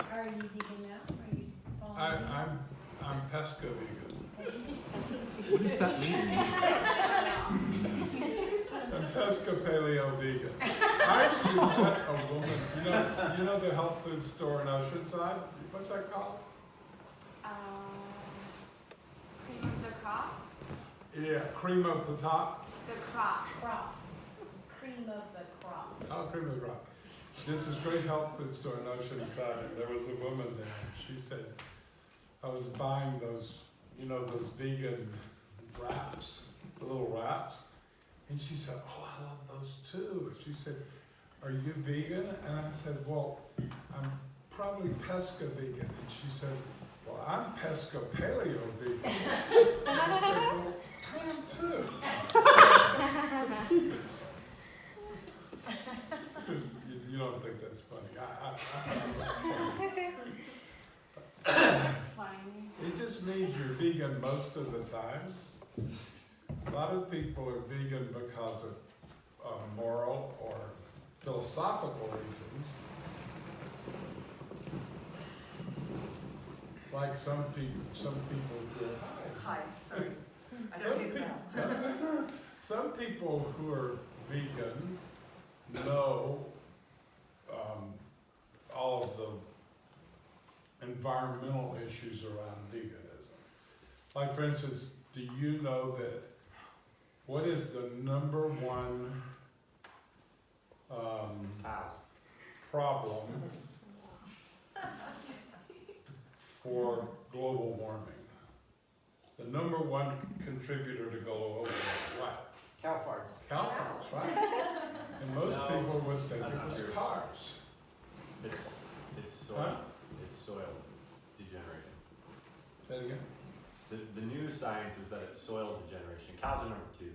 Are you vegan now? Are you following? I'm pesca vegan. What does that mean? I'm pesca paleo vegan. I actually met a woman, you know the health food store in Oceanside? What's that called? Cream of the crop? Yeah, cream of the top. The crop. Crop. Cream of the crop. Oh, cream of the crop. This is great health food store in Oceanside, and there was a woman there, and she said, I was buying those, those vegan wraps, the little wraps, and she said, oh, I love those too. And she said, are you vegan? And I said, well, I'm probably pesca vegan. And she said, well, I'm pesca paleo vegan. And I said, well, I am too. You don't think that's funny. I think that's funny. That's fine. It just means you're vegan most of the time. A lot of people are vegan because of moral or philosophical reasons. Like some people who are Hi, sorry. I don't need that. Some people who are vegan know all of the environmental issues around veganism. Like, for instance, do you know that what is the number one problem for global warming? The number one contributor to global warming is what? Cow farts. Cow farts, right? And most people would think it was cars. It's soil. Huh? It's soil degeneration. Say it again? The new science is that it's soil degeneration. Cows are number 2.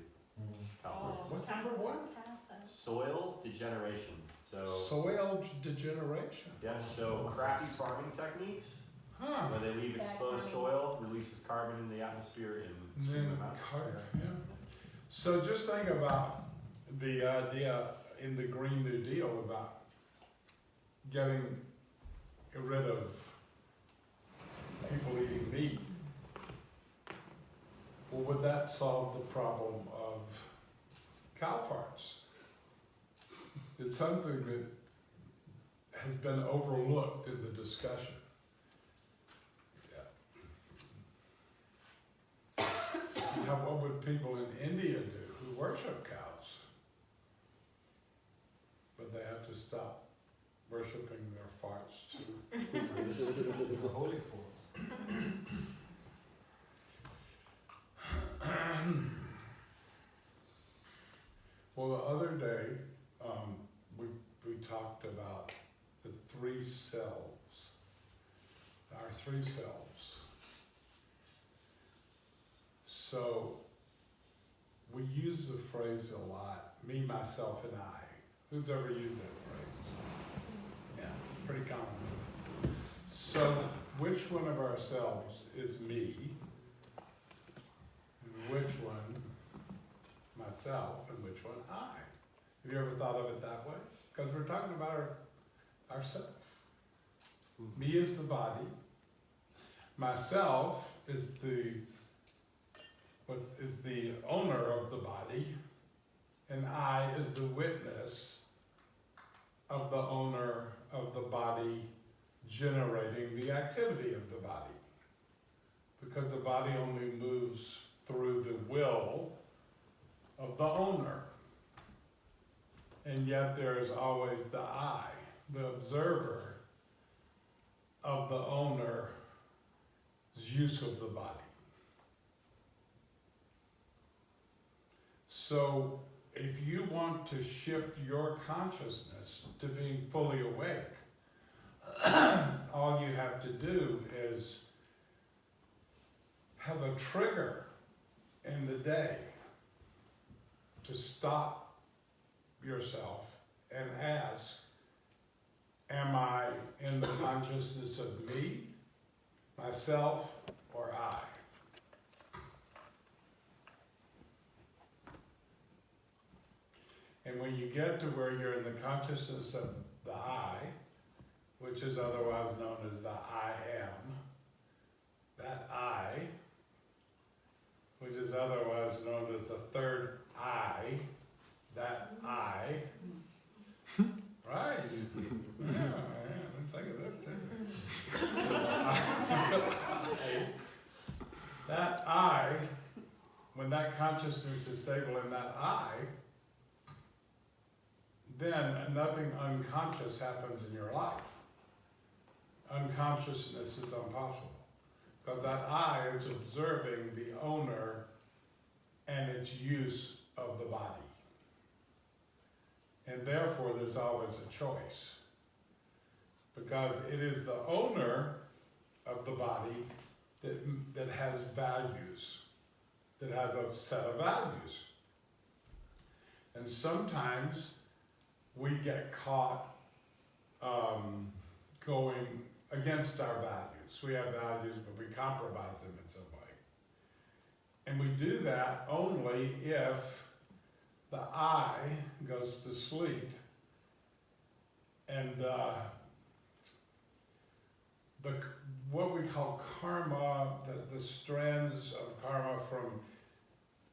Cow farts. What's number one? Soil degeneration. So Soil degeneration. yeah, so crappy farming techniques Huh. where they leave Bad exposed farming. soil, releases carbon in the atmosphere in And extreme then amounts. yeah. So just think about the idea in the Green New Deal about getting rid of people eating meat. Well, would that solve the problem of cow farts? It's something that has been overlooked in the discussion. Now, what would people in India do who worship cows? But they have to stop worshiping their farts too. It's the holy foods. Well, the other day, we talked about the 3 selves, our 3 selves. So we use the phrase a lot, me, myself, and I. Who's ever used that phrase? Yeah, it's pretty common. So which one of ourselves is me? And which one, myself, and which one, I? Have you ever thought of it that way? Because we're talking about ourself. Me is the body. Myself is the owner of the body, and I is the witness of the owner of the body generating the activity of the body. Because the body only moves through the will of the owner. And yet there is always the I, the observer of the owner's use of the body. So if you want to shift your consciousness to being fully awake, all you have to do is have a trigger in the day to stop yourself and ask, am I in the consciousness of me, myself, or I? And when you get to where you're in the consciousness of the I, which is otherwise known as the I am. That I, which is otherwise known as the third I, that I. Right. Yeah, I think of that too. That I, when that consciousness is stable in that I, then nothing unconscious happens in your life. Unconsciousness is impossible. Because that I is observing the owner and its use of the body. And therefore there's always a choice. Because it is the owner of the body that has values, that has a set of values. And sometimes we get caught going against our values. We have values, but we compromise them in some way. And we do that only if the I goes to sleep. And what we call karma, the strands of karma from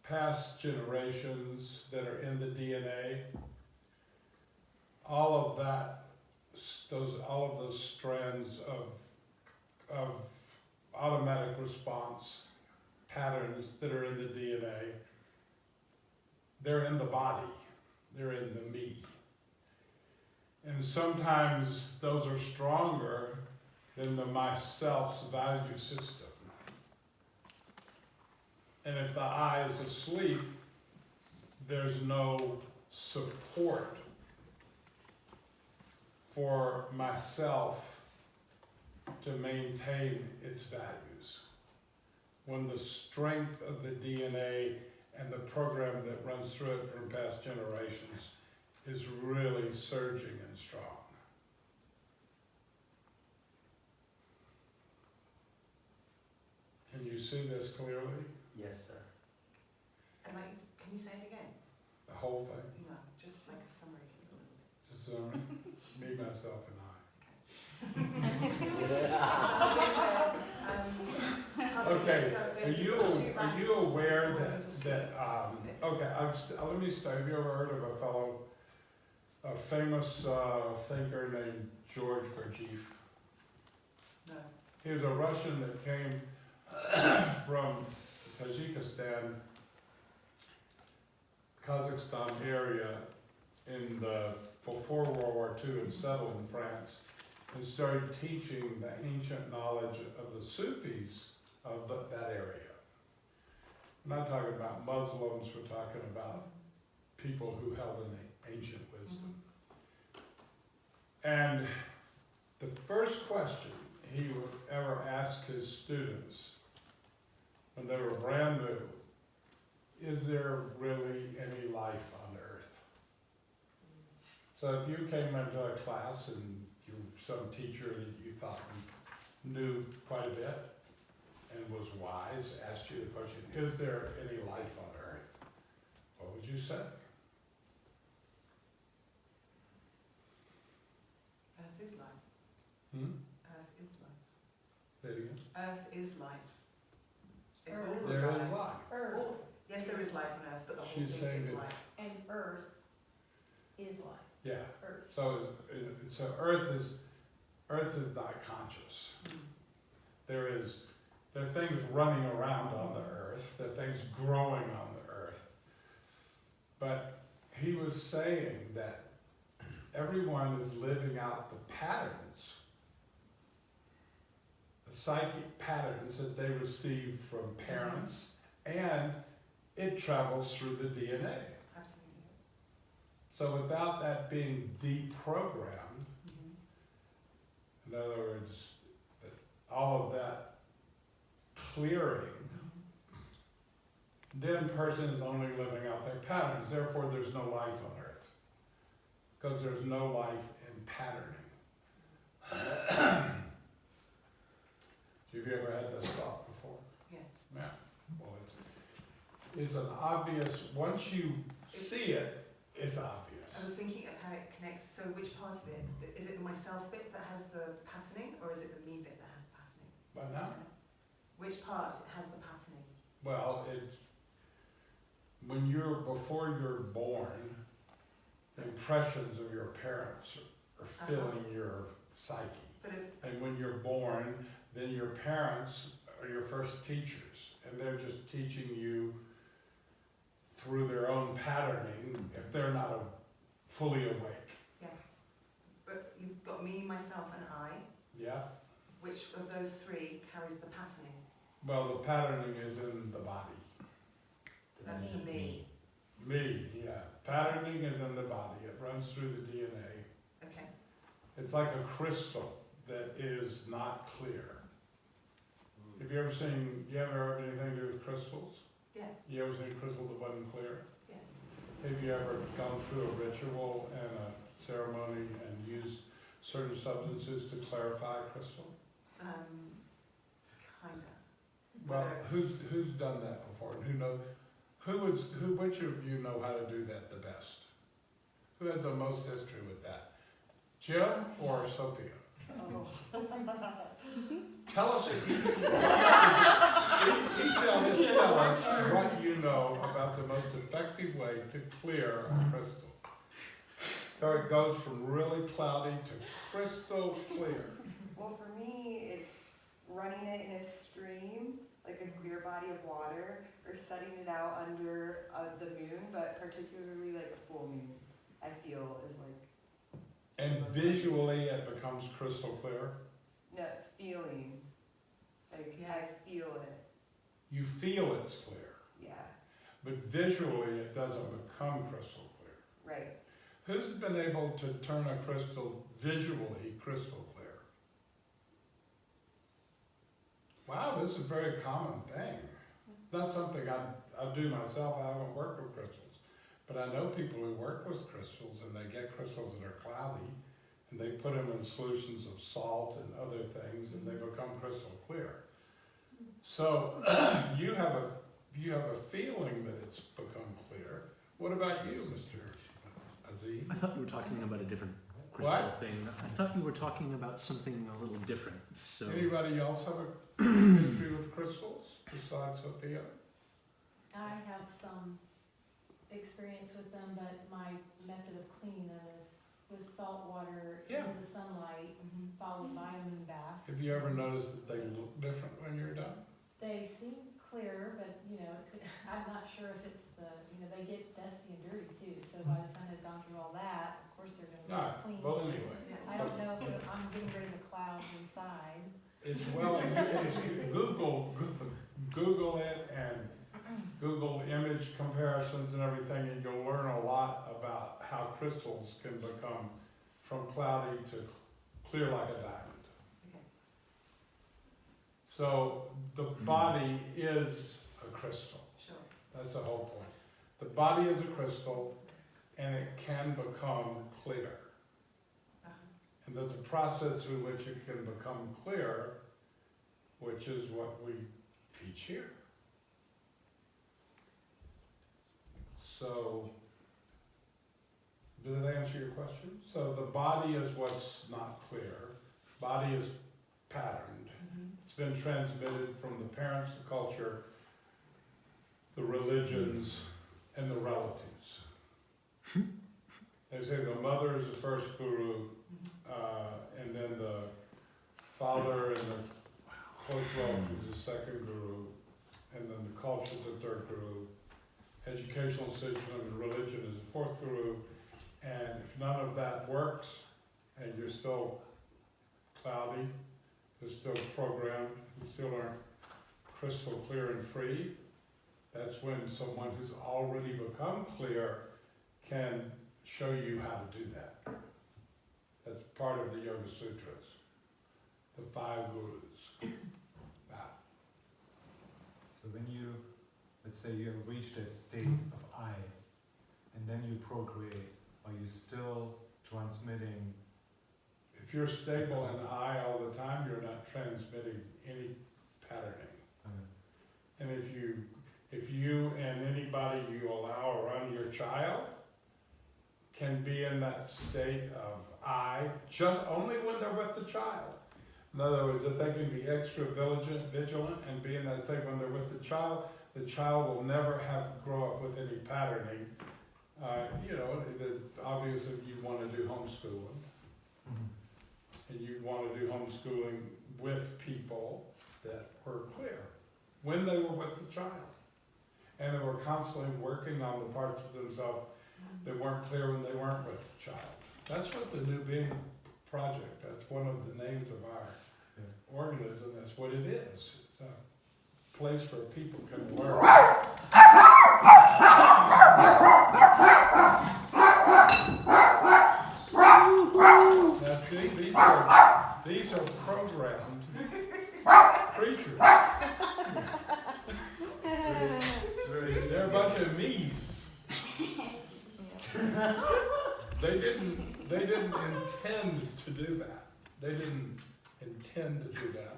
past generations that are in the DNA, all of that, all of those strands of automatic response patterns that are in the DNA, they're in the body, they're in the me. And sometimes those are stronger than the myself's value system. And if the I is asleep, there's no support for myself to maintain its values. When the strength of the DNA and the program that runs through it from past generations is really surging and strong. Can you see this clearly? Yes, sir. And like, can you say it again? The whole thing? No, just like a summary. Just me, myself, and I. Okay, are you aware that okay, let me start. Have you ever heard of a famous thinker named George Gurdjieff? No. He was a Russian that came from Tajikistan, Kazakhstan area before World War II and settled in France and started teaching the ancient knowledge of the Sufis of that area. We're not talking about Muslims, we're talking about people who held an ancient wisdom. And the first question he would ever ask his students when they were brand new, is there really any life on earth? So if you came into a class and you some teacher that you thought knew quite a bit and was wise asked you the question, is there any life on earth? What would you say? Earth is life. Earth is life. Say it again. Earth is life. It's Earth. all There about is life. Earth, yes, there is life on Earth, but the whole She's thing saying is that- life. and earth is life, Yeah. earth. So Earth is not conscious. There are things running around on the earth, there are things growing on the earth. But he was saying that everyone is living out the patterns, the psychic patterns that they receive from parents, and it travels through the DNA. Absolutely. So without that being deprogrammed, in other words, all of that clearing, then person is only living out their patterns. Therefore, there's no life on earth. Because there's no life in patterning. Have you ever had this thought before? Yes. Yeah. Well, it's an obvious, once you see it, it's obvious. I was thinking of how it connects to So which part of it? Is it the myself bit that has the patterning, or is it the me bit that has the patterning? But now, Which part has the patterning? well, it's, before you're born, the impressions of your parents are filling your psyche. But And when you're born, then your parents are your first teachers, and they're just teaching you through their own patterning if they're not fully awake. yes. But you've got me, myself, and I. Yeah? Which of those three carries the patterning? Well, the patterning is in the body. That's the me. Me, yeah. Patterning is in the body. It runs through the DNA. Okay. It's like a crystal that is not clear. Have you ever have anything to do with crystals? Yes. You ever seen a crystal that wasn't clear? Yes. Have you ever gone through a ritual and a ceremony and used certain substances to clarify a crystal? Kinda. Well, Whether- who's done that before? And which of you know how to do that the best? Who has the most history with that? Jim or Sophia? Oh. Tell us tell us what you know about the most effective way to clear a crystal. So it goes from really cloudy to crystal clear. Well, for me, it's running it in a stream, like a clear body of water, or setting it out under the moon, but particularly like a full moon, I feel is like, And visually it becomes crystal clear. no, feeling. Like, Yeah. I feel it, You feel it's clear, yeah, but visually it doesn't become crystal clear. right. Who's been able to turn a crystal visually crystal clear? Wow, this is a very common thing. It's not something I do myself. I haven't worked with crystals, but I know people who work with crystals, and they get crystals that are cloudy, and they put them in solutions of salt and other things, and they become crystal clear. So you have a feeling that it's become clear. What about you, Mr. Aziz? I thought you were talking about a different crystal What? thing. I thought you were talking about something a little different. So Anybody else have a history with crystals besides Sophia? I have some experience with them, but my method of cleaning them is with salt water Yeah. in the sunlight, followed by a moon bath. Have you ever noticed that they look different when you're done? They seem clear, but I'm not sure if it's they get dusty and dirty too. So by the time they've gone through all that, of course they're going to Alright, be clean. well anyway. Yeah. I don't know if I'm getting rid of the clouds inside. It's Google it and Google image comparisons and everything, and you'll learn a lot about how crystals can become from cloudy to clear like a diamond. Okay. So the body is a crystal. Sure. That's the whole point. The body is a crystal, and it can become clear. And there's a process through which it can become clear, which is what we teach here. So, did that answer your question? So the body is what's not clear. Body is patterned. It's been transmitted from the parents, the culture, the religions, and the relatives. They say the mother is the first guru, and then the father and the close relative is the second guru, and then the culture is the third guru. Educational system and religion is the fourth guru, and if none of that works, and you're still cloudy, you're still programmed, you still aren't crystal clear and free, that's when someone who's already become clear can show you how to do that. That's part of the Yoga Sutras, the 5 gurus. Wow. So when you, let's say you have reached that state of I, and then you procreate, are you still transmitting? If you're stable in I all the time, you're not transmitting any patterning. And if you and anybody you allow around your child can be in that state of I, just only when they're with the child. In other words, that they can be extra vigilant and be in that state when they're with the child will never grow up with any patterning. Obviously you want to do homeschooling, and you want to do homeschooling with people that were clear when they were with the child. And they were constantly working on the parts of themselves that weren't clear when they weren't with the child. That's what the New Being Project, that's one of the names of our organism, that's what it is. It's a place where people can learn. Now see, these are programmed creatures. They're a bunch of me's. They didn't intend to do that. They didn't intend to do that.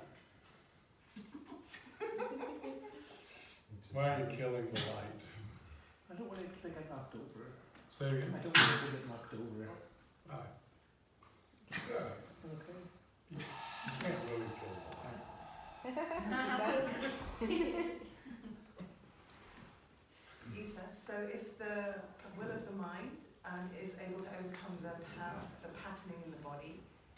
Why are you killing the light? I don't want it to get knocked over. Say again? I don't want it to get knocked over. Alright. Good. Okay. You can't really kill the light. Isa, so if the will of the mind is able to overcome the patterning in the body,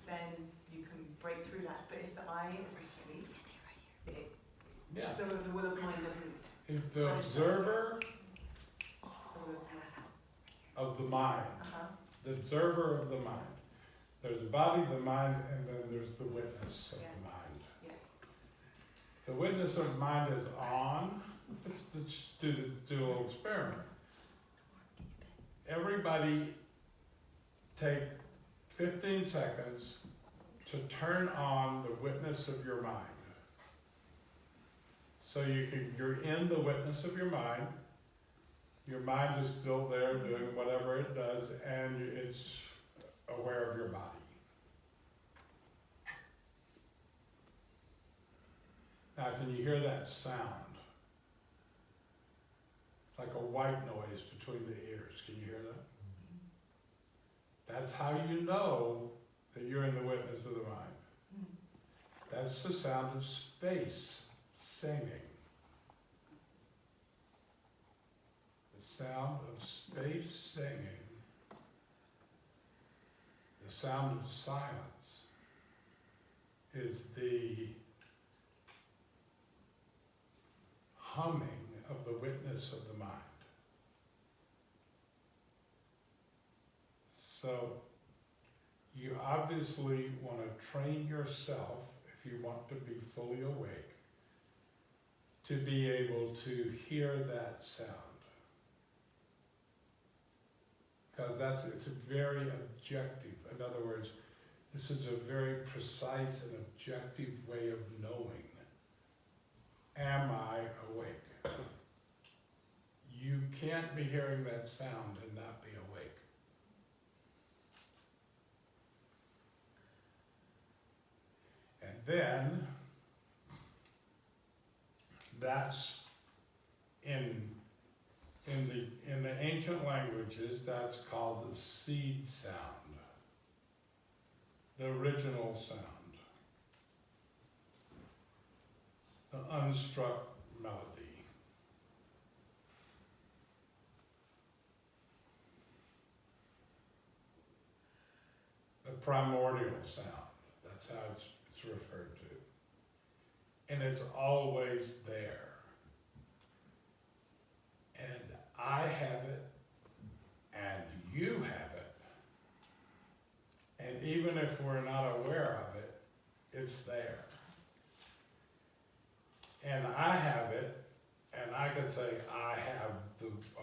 then you can break through that. But if the I is asleep, Yeah. the will of the mind doesn't. If the observer of the mind, the observer of the mind, there's the body, the mind, and then there's the witness of the mind. Yeah. The witness of mind is on. Let's do a little experiment. Everybody take 15 seconds to turn on the witness of your mind. So you're in the witness of your mind. Your mind is still there doing whatever it does, and it's aware of your body. Now, can you hear that sound? It's like a white noise between the ears. Can you hear that? That's how you know that you're in the witness of the mind. That's the sound of space singing. The sound of space singing. The sound of silence is the humming of the witness of the mind. So you obviously want to train yourself, if you want to be fully awake, to be able to hear that sound. Because it's a very objective, in other words, this is a very precise and objective way of knowing. Am I awake? You can't be hearing that sound and not be awake. And then, that's in the ancient languages, that's called the seed sound, the original sound, the unstruck melody. The primordial sound, that's how it's referred to. And it's always there. And I have it, and you have it. And even if we're not aware of it, it's there. And I have it, and I could say I have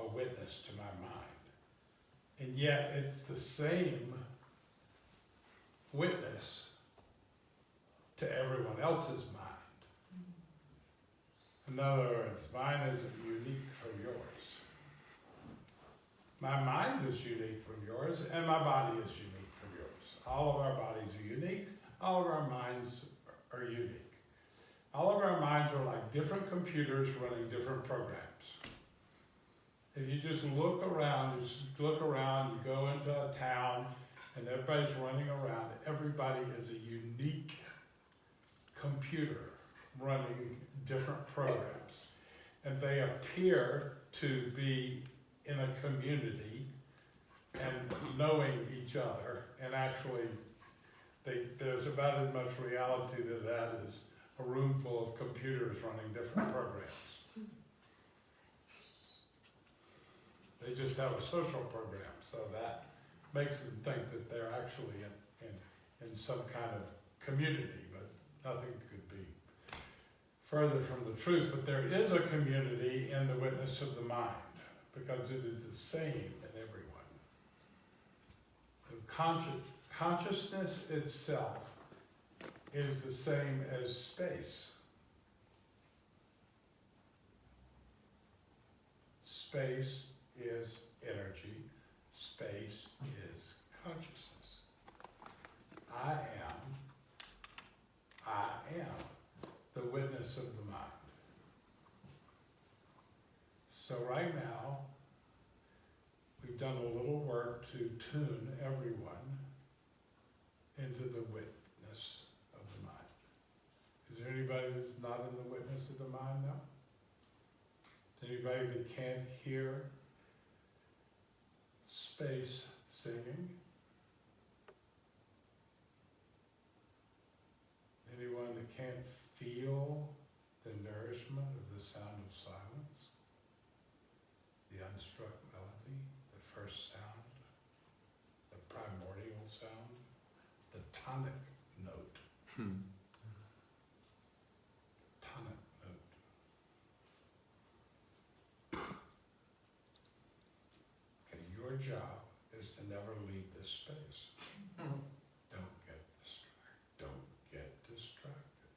a witness to my mind. And yet it's the same witness to everyone else's mind. In other words, mine isn't unique from yours. My mind is unique from yours, and my body is unique from yours. All of our bodies are unique. All of our minds are unique. All of our minds are like different computers running different programs. If you just look around, you go into a town and everybody's running around, everybody is a unique computer running different programs. And they appear to be in a community and knowing each other, and actually there's about as much reality to that as a room full of computers running different programs. They just have a social program, so that makes them think that they're actually in some kind of community, but nothing could be further from the truth. But there is a community in the witness of the mind, because it is the same in everyone. And consciousness itself is the same as space. Space is energy. Space is consciousness. I am the witness of the mind. So right now, we've done a little work to tune everyone into the witness of the mind. Is there anybody that's not in the witness of the mind now? Is there anybody that can't hear space singing? Anyone that can't feel the nourishment of the sound of silence? The unstruck melody, the first sound, the primordial sound, the tonic note. Tonic note. Okay, your job is to never leave this space. Don't get distracted.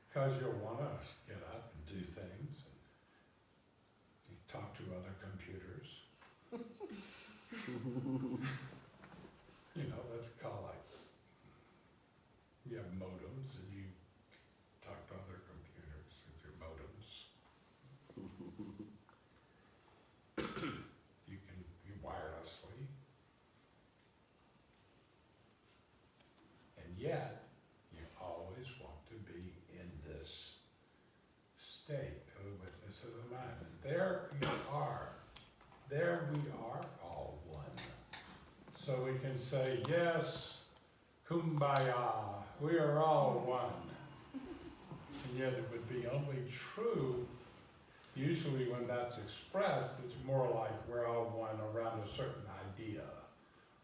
Because you'll want to get up and do things, and you talk to other computers. You know, that's called like, you have modems and you talk to other computers with your modems. You wirelessly. And yet, you always want to be in this state of the witness of the mind. And there you are. There we are, all one. So we can say, yes, kumbaya, we are all one. And yet it would be only true, usually when that's expressed, it's more like we're all one around a certain idea,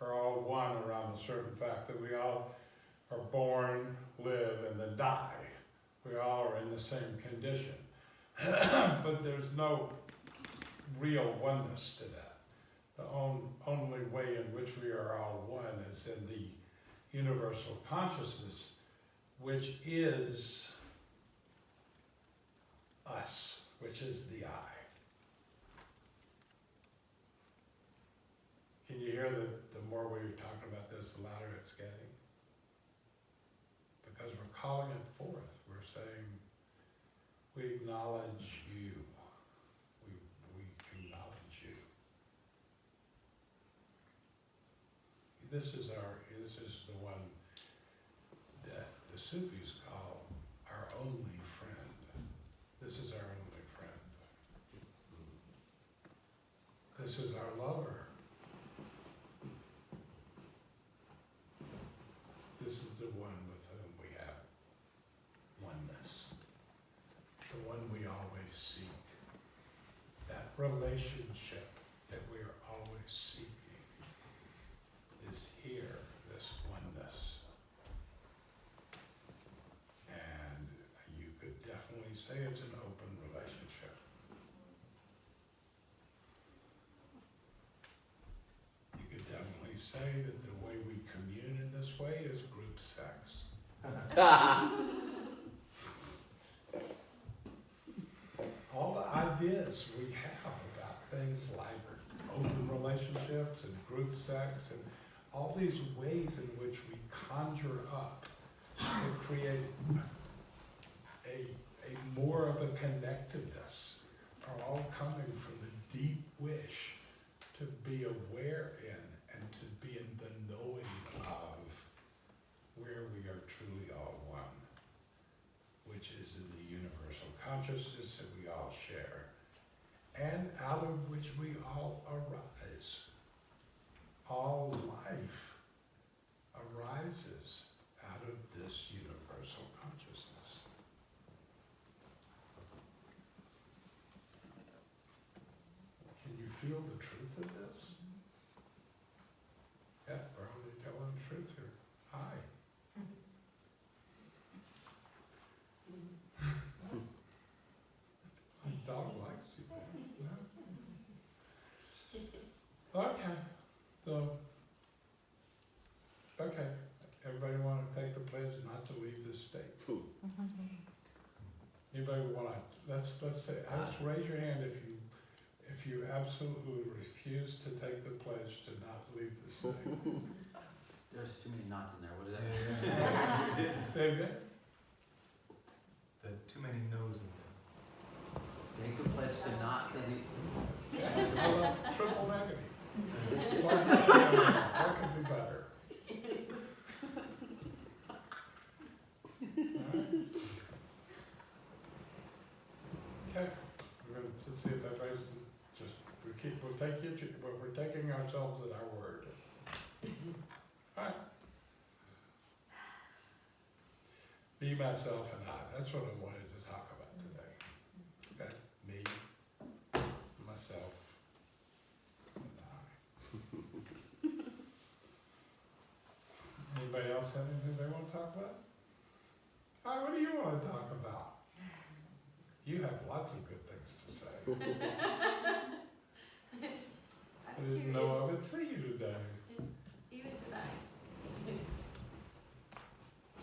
or all one around a certain fact that we all are born, live, and then die. We all are in the same condition. But there's no real oneness to that. The only way in which we are all one is in the universal consciousness, which is us, which is the I. Can you hear that the more we're talking about this, the louder it's getting? Because we're calling it forth. We're saying, we acknowledge you. We acknowledge you. This is the one that the Sufis call our only friend. This is our only friend. This is our lover. This is the one with whom we have oneness. The one we always seek. That relationship that we are always seeking is here, this oneness. And you could definitely say it's an open relationship. You could definitely say that the way we commune in this way is group sex. All the ideas we have about things like open relationships and group sex and all these ways in which we conjure up to create a more of a connectedness are all truly all one, which is in the universal consciousness that we all share, and out of which we all arise. All life arises out of this universal consciousness. Can you feel the truth of this? Yeah, we're only telling the truth here. Hi. The dog likes you, baby. No? Okay. So, okay. Everybody want to take the pledge not to leave this state? Anybody want to? Let's say. Just raise your hand if you absolutely refuse to take the pledge to not leave the state. There's too many knots in there. What is that? Say it again. There are too many no's in there. Take the pledge to not to leave. Triple negative. What could be better? Okay, we're going to see if everybody's we're taking ourselves at our word. All right. Me, myself, and I. That's what I wanted to talk about today. Okay, me, myself, and I. Anybody else have anything they want to talk about? What do you want to talk about? You have lots of good things to say. I didn't know I would see you today. Even today.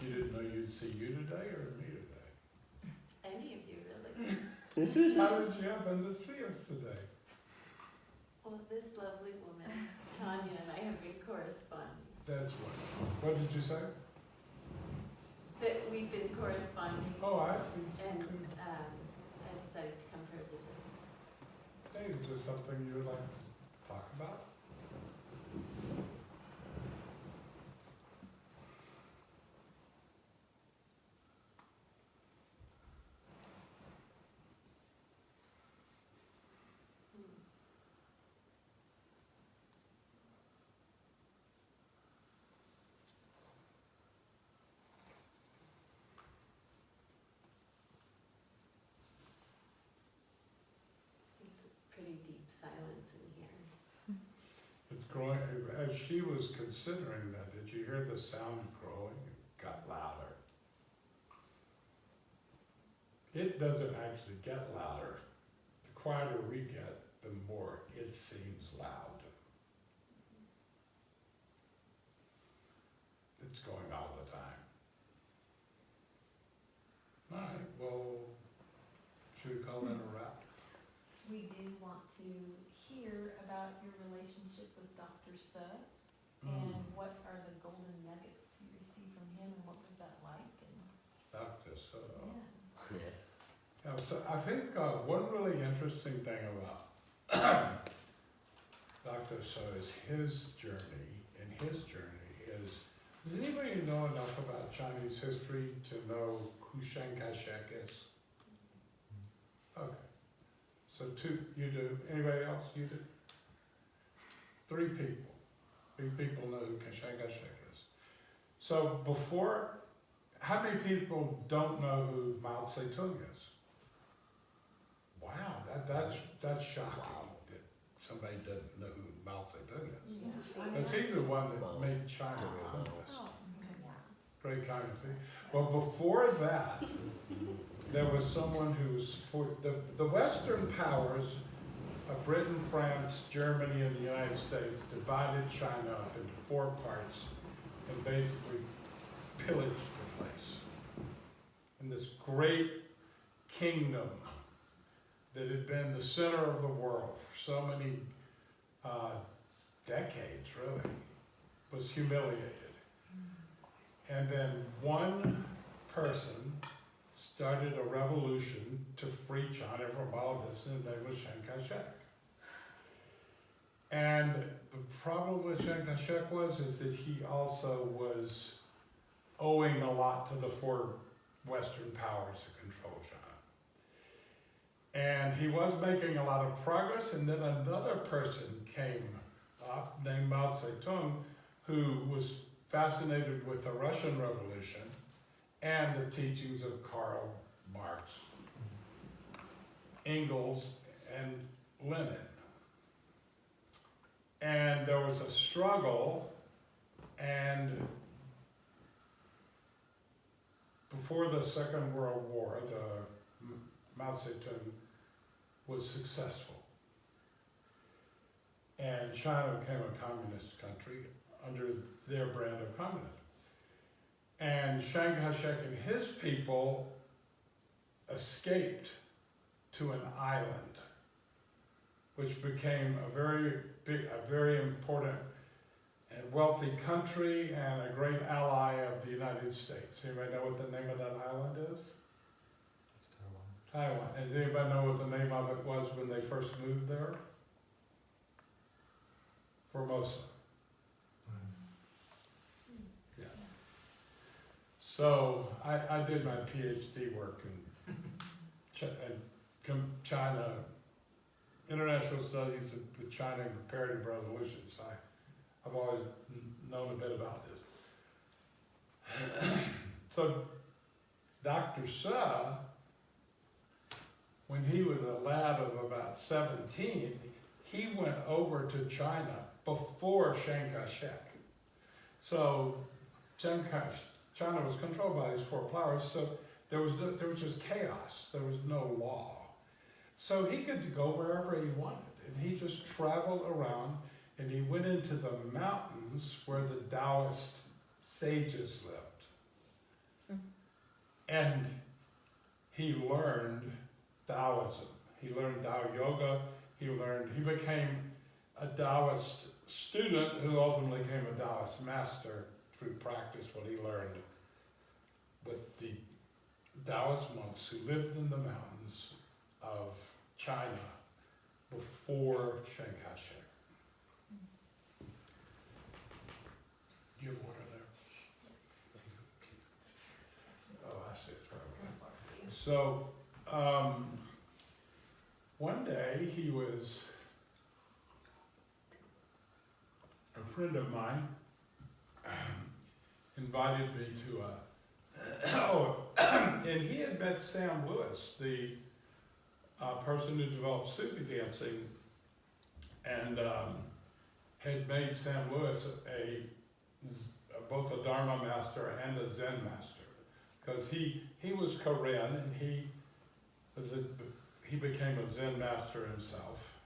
You didn't know you'd see you today or me today? Any of you, really. How did you happen to see us today? Well, this lovely woman, Tanya, and I have been corresponding. That's wonderful. What did you say? That we've been corresponding, Oh, I see. and I decided to come for a visit. Hey, is this something you would like to talk about? Pretty deep silence in here. It's growing. As she was considering that, did you hear the sound growing? It got louder. It doesn't actually get louder. The quieter we get, the more it seems loud. It's going all the time. All right, well, should we call that a wrap? We do want to hear about your relationship with Dr. Suh and what are the golden nuggets you received from him and what was that like? And Dr. Suh. yeah. Yeah, so I think one really interesting thing about Dr. Suh is his journey, and his journey is, does anybody know enough about Chinese history to know who Chiang Kai-shek is? Okay. So two, you do. Anybody else? You do? Three people. Three people know who Chiang Kai-shek is. So before, how many people don't know who Mao Zedong is? Wow, that's shocking that somebody doesn't know who Mao Zedong is. Because he's the one that made China communist. Oh, okay, yeah. Great communist. Well, before that, there was someone who was the Western powers of Britain, France, Germany, and the United States divided China up into 4 parts and basically pillaged the place. And this great kingdom that had been the center of the world for so many decades, really, was humiliated. And then one person started a revolution to free China from all this, and his name was Chiang Kai-shek. And the problem with Chiang Kai-shek is that he also was owing a lot to the four Western powers that control China. And he was making a lot of progress, and then another person came up named Mao Zedong, who was fascinated with the Russian Revolution and the teachings of Karl Marx, Engels, and Lenin. And there was a struggle, and before the Second World War, the Mao Zedong was successful. And China became a communist country under their brand of communism. And Chiang Kai-shek and his people escaped to an island, which became a very important and wealthy country and a great ally of the United States. Anybody know what the name of that island is? It's Taiwan. Taiwan. And does anybody know what the name of it was when they first moved there? Formosa. Yeah. So I did my PhD work in China, international studies with China and comparative resolution. So I've always known a bit about this. So Dr. Suh, when he was a lad of about 17, he went over to China before Chiang Kai-shek. So China was controlled by these four powers, so there was just chaos. There was no law. So he could go wherever he wanted, and he just traveled around, and he went into the mountains where the Taoist sages lived. And he learned Taoism. He learned Tao Yoga. He became a Taoist student who ultimately became a Taoist master through practice, what he learned with the Taoist monks who lived in the mountains of China before Chiang Kai-shek. Do you have water there? Oh, I see, it's right over there. So, one day a friend of mine invited me to and he had met Sam Lewis, the person who developed Sufi dancing, and had made Sam Lewis both a Dharma master and a Zen master, because he was Korean and he became a Zen master himself,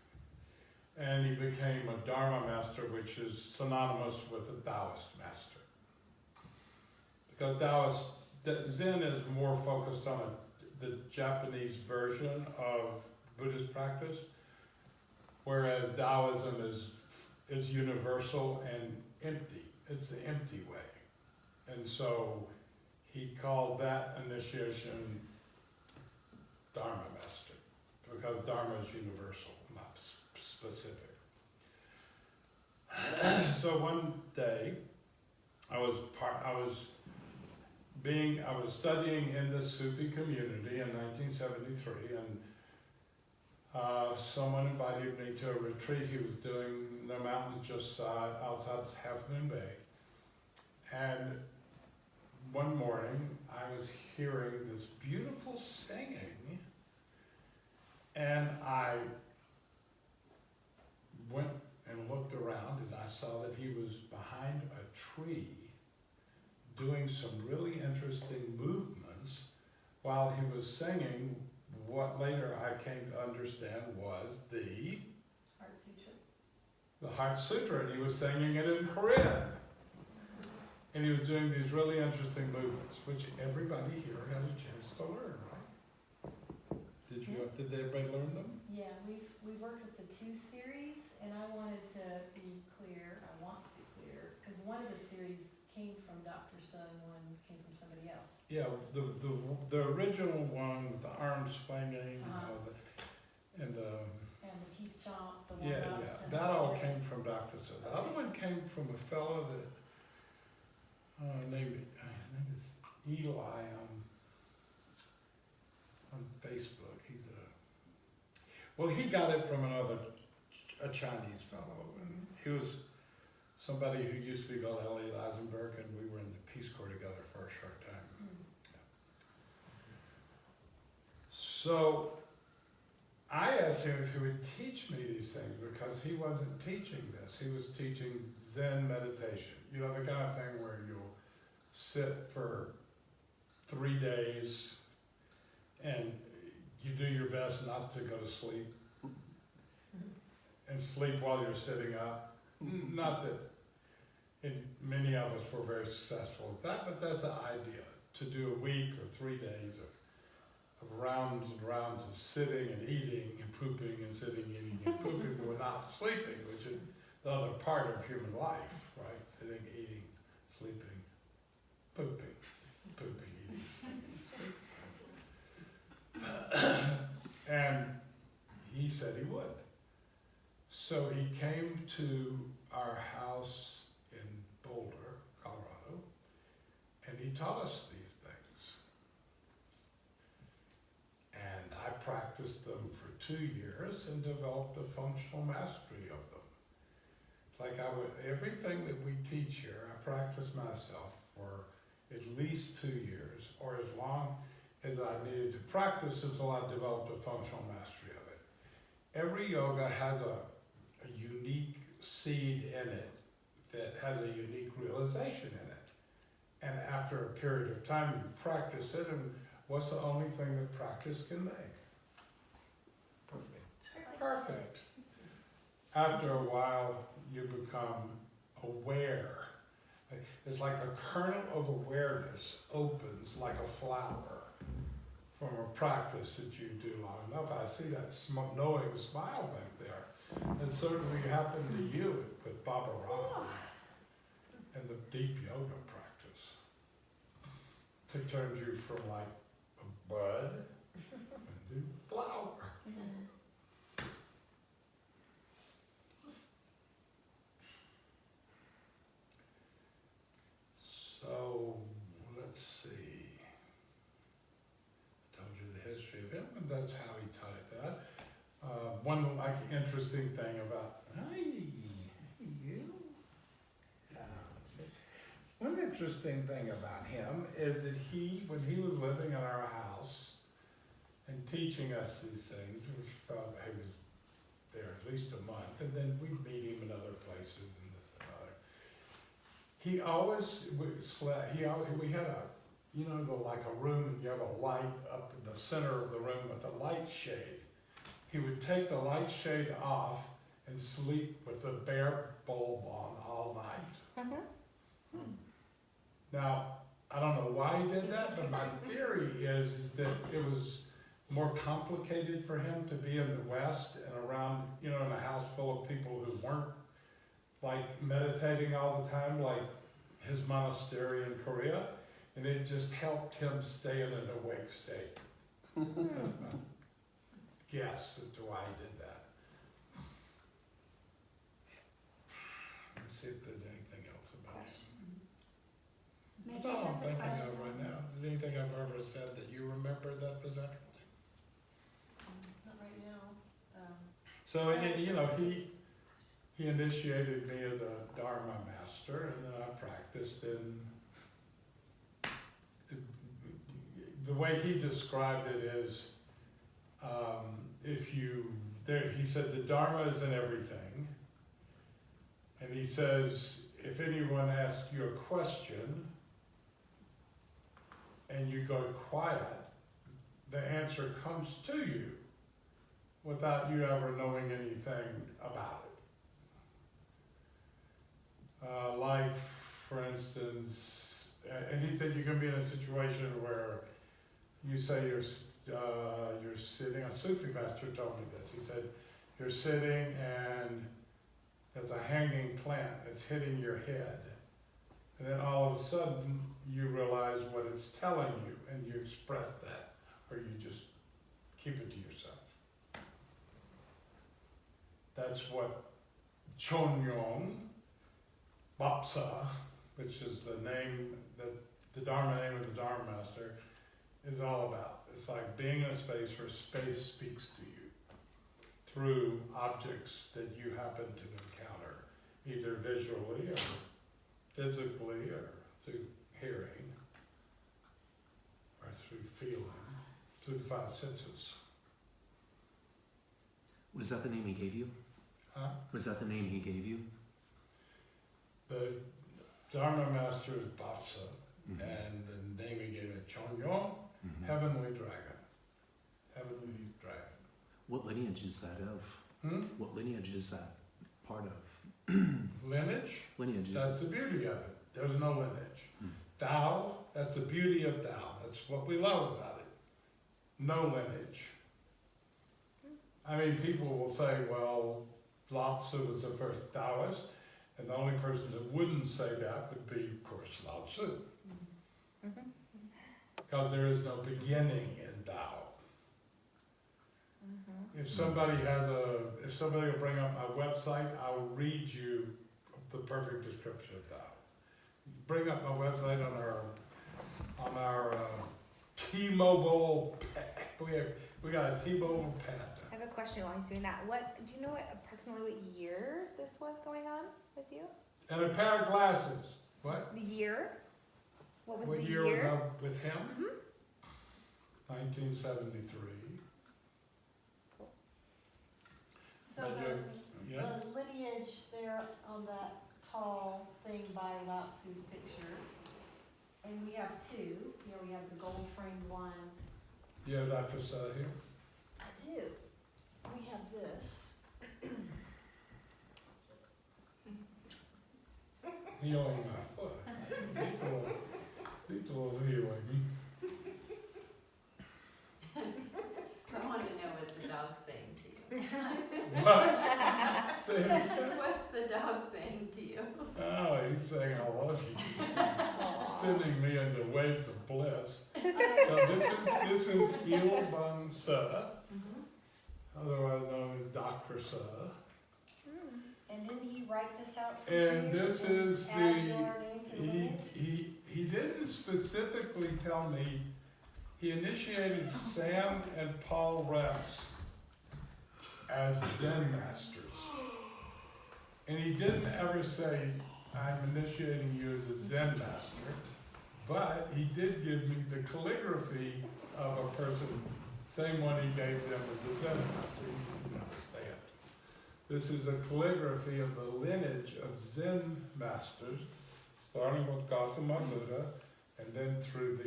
and he became a Dharma master, which is synonymous with a Taoist master. Because Zen is more focused on the Japanese version of Buddhist practice, whereas Taoism is universal and empty. It's the empty way. And so he called that initiation Dharma master, because Dharma is universal, not specific. So one day, I was studying in the Sufi community in 1973, and someone invited me to a retreat he was doing in the mountains just outside Half Moon Bay. And one morning, I was hearing this beautiful singing, and I went and looked around, and I saw that he was behind a tree doing some really interesting movements while he was singing what later I came to understand was the Heart Sutra. The Heart Sutra, and he was singing it in Korean. And he was doing these really interesting movements, which everybody here had a chance to learn, right? Did everybody learn them? Yeah, we've worked with the 2 series, and I want to be clear, because one of the series came from Dr. Suh and one came from somebody else. Yeah, the original one with the arms swinging and the teeth chomp, the yeah, warm-ups. And that all came from Dr. Suh. The other one came from a fellow that named think it's Eli on Facebook. Well, he got it from a Chinese fellow, and he was somebody who used to be called Elliot Eisenberg, and we were in the Peace Corps together for a short time. So I asked him if he would teach me these things because he wasn't teaching this. He was teaching Zen meditation. You know, the kind of thing where you'll sit for 3 days and you do your best not to go to sleep and sleep while you're sitting up. Not that many of us were very successful at that, but that's the idea, to do a week or 3 days of rounds and rounds of sitting and eating and pooping and sitting, eating and pooping without sleeping, which is the other part of human life, right? Sitting, eating, sleeping, pooping, eating, sleeping. And he said he would. So he came to our house in Boulder, Colorado, and he taught us these things. And I practiced them for 2 years and developed a functional mastery of them. Like everything that we teach here, I practiced myself for at least 2 years, or as long as I needed to practice until I developed a functional mastery of it. Every yoga has a unique seed in it that has a unique realization in it. And after a period of time, you practice it, and what's the only thing that practice can make? Perfect. After a while, you become aware. It's like a kernel of awareness opens like a flower from a practice that you do long enough. I see that knowing smile back there. And certainly happened to you with Baba Ra and the deep yoga practice. It turned you from like a bud into a flower. So, let's see. I told you the history of him, and that's how he taught it that. One interesting thing about, one interesting thing about him is that when he was living in our house and teaching us these things, which felt he was there at least a month, and then we'd meet him in other places and this and other. He always slept. We had like a room, and you have a light up in the center of the room with a light shade. He would take the light shade off and sleep with the bare bulb on all night. Now, I don't know why he did that, but my theory is that it was more complicated for him to be in the West and around, in a house full of people who weren't like meditating all the time, like his monastery in Korea, and it just helped him stay in an awake state. That's my guess as to why he did that. Let's see if there's anything else about him. That's all I'm thinking of right now. Is there anything I've ever said that you remember that was interesting? Not right now. So, he initiated me as a Dharma master, and then I practiced in, the way he described it is, he said the Dharma is in everything, and he says, if anyone asks you a question, and you go quiet, the answer comes to you without you ever knowing anything about it. Like, for instance, and he said you can be in a situation where you say you're sitting, a Sufi master told me this, he said, you're sitting and there's a hanging plant that's hitting your head. And then all of a sudden, you realize what it's telling you, and you express that, or you just keep it to yourself. That's what Chonyong Bapsa, which is the name that the Dharma name of the Dharma Master is all about. It's like being in a space where space speaks to you through objects that you happen to encounter, either visually or physically or through hearing or through feeling, through the five senses. Was that the name he gave you? Huh? Was that the name he gave you? The Dharma Master is Bapsa, Mhm. and the name he gave it, Chonyo, Mhm. Heavenly Dragon. Heavenly Dragon. What lineage is that of? What lineage is that part of? Lineage? Lineage That's is... the beauty of it. There's no lineage. Hmm. Tao, that's the beauty of Tao. That's what we love about it. No lineage. I mean, people will say, well, Lao Tzu was the first Taoist, and the only person that wouldn't say that would be, of course, Lao Tzu. Because there is no beginning in Tao. If somebody will bring up my website, I'll read you the perfect description of Tao. Bring up my website on our T-Mobile pad. We got a T-Mobile pad. I have a question while he's doing that. Do you know approximately what year this was going on with you? And a pair of glasses. What? The year? What was What the year year? was I with him? 1973. So But there's yeah. the lineage there on that tall thing by Lao Tzu's picture. And we have two. You know, we have the gold framed one. You have Dr. Suh here? I do. We have this. Healing my foot. Little healing. I want to know what the dog's saying to you. What? Say it again. What's the dog saying to you? Oh, he's saying I love you. Sending me into waves of bliss. So this is Il Bun Suh, otherwise known as Dr. Suh. And didn't he write this out for And you? this And is add your name to the lineage? he didn't specifically tell me. He initiated Sam and Paul Reps as Zen masters. And he didn't ever say, I'm initiating you as a Zen master, but he did give me the calligraphy of a person, same one he gave them as a Zen master. He didn't say it. This is a calligraphy of the lineage of Zen masters, starting with Gautama Buddha, and then through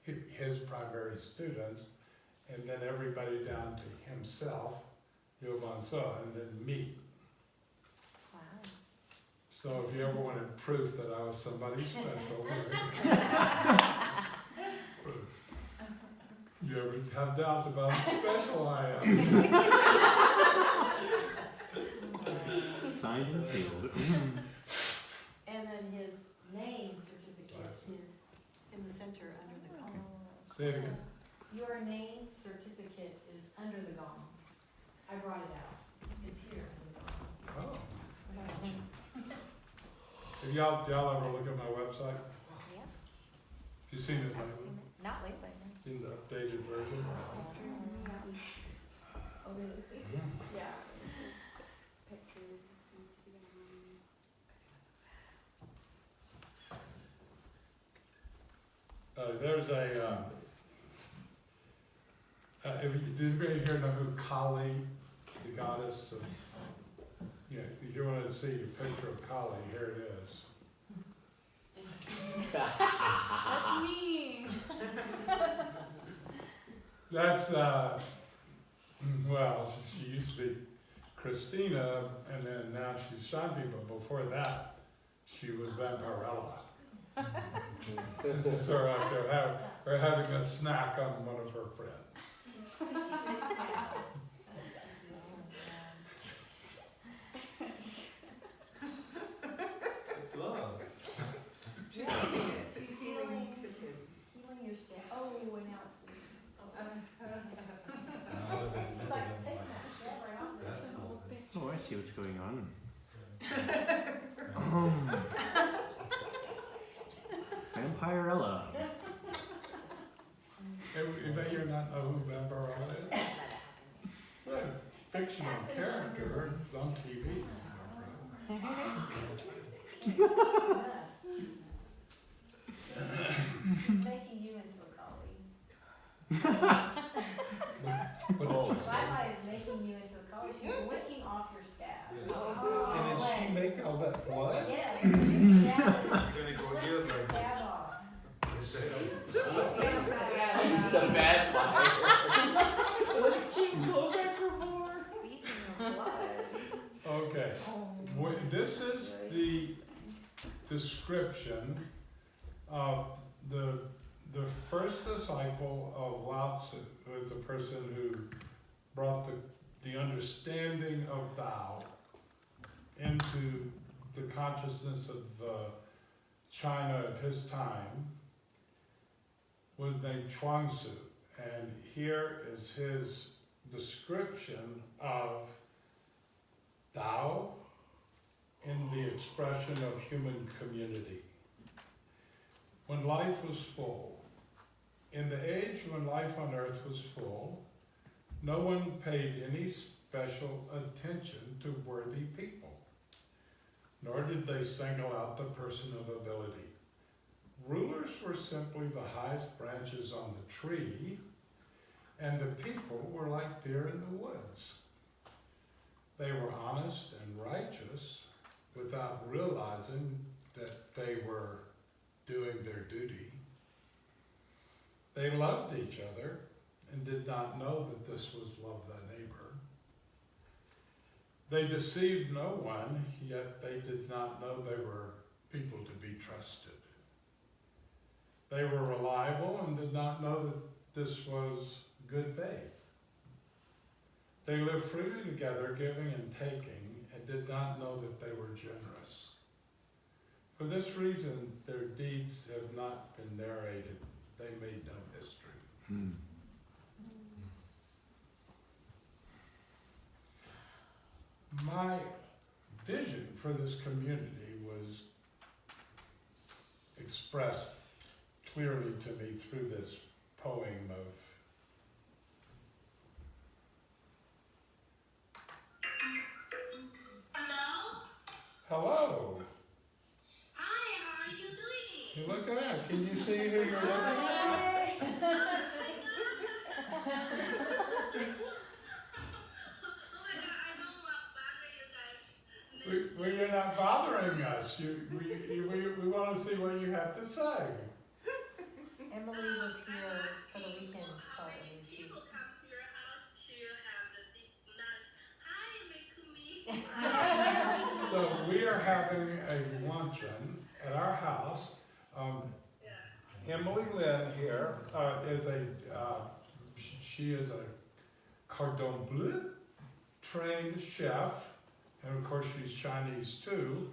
his primary students, and then everybody down to himself, Yoban Suh, and then me. Wow. So if you ever wanted proof that I was somebody special, proof. You ever have doubts about how special I am? Signed and sealed. And then his name certificate is in the center under the gong. Say it again. Your name certificate is under the gong. I brought it out. It's here under the gong. Oh. Have y'all ever look at my website? Yes. You seen it I've lately? seen it. Not lately. Seen the updated version? Oh, really? Yeah. There's a, did anybody here know who Kali, the goddess of, if you want to see a picture of Kali, here it is. That's me. That's, well, she used to be Christina, and then now she's Shanti, but before that, she was Vampirella. This is her out there having a snack on one of her friends. It's love. She's healing it. She's healing kisses. Healing your skin. Oh, we went out. No, She's like, take that shit right off there. Oh, I see what's going on. You may or not know who Van Barrel is. Well, a fictional character is on TV. He's making you into a collie. Lila is making you into a collie. She's licking off your scab. And did she make all that blood? Yes. Gonna go Lick ears the like scab off. The bad fire. What did she go back for more? Speaking of blood. Okay, this is the description of the first disciple of Lao Tzu, who is the person who brought the understanding of Tao into the consciousness of China of his time, was named Chuang-Tzu. And here is his description of Tao in the expression of human community. When life was full, in the age when life on earth was full, no one paid any special attention to worthy people, nor did they single out the person of ability. Rulers were simply the highest branches on the tree, and the people were like deer in the woods. They were honest and righteous without realizing that they were doing their duty. They loved each other and did not know that this was love thy neighbor. They deceived no one, yet they did not know they were people to be trusted. They were reliable and did not know that this was good faith. They lived freely together, giving and taking, and did not know that they were generous. For this reason, their deeds have not been narrated. They made no history. My vision for this community was expressed clearly to me through this poem of Hello. Hi, how are you doing? You look at that. Can you see who you're looking at? Oh my god, I don't want to bother you guys. Well, you're not bothering us. We want to see what you have to say. Emily was here for the weekend How part of many the retreat. people come to your house to have the deep lunch? Hi, Mikumi. So we are having a luncheon at our house. Emily Lynn here she is a cordon bleu trained chef, and of course she's Chinese too.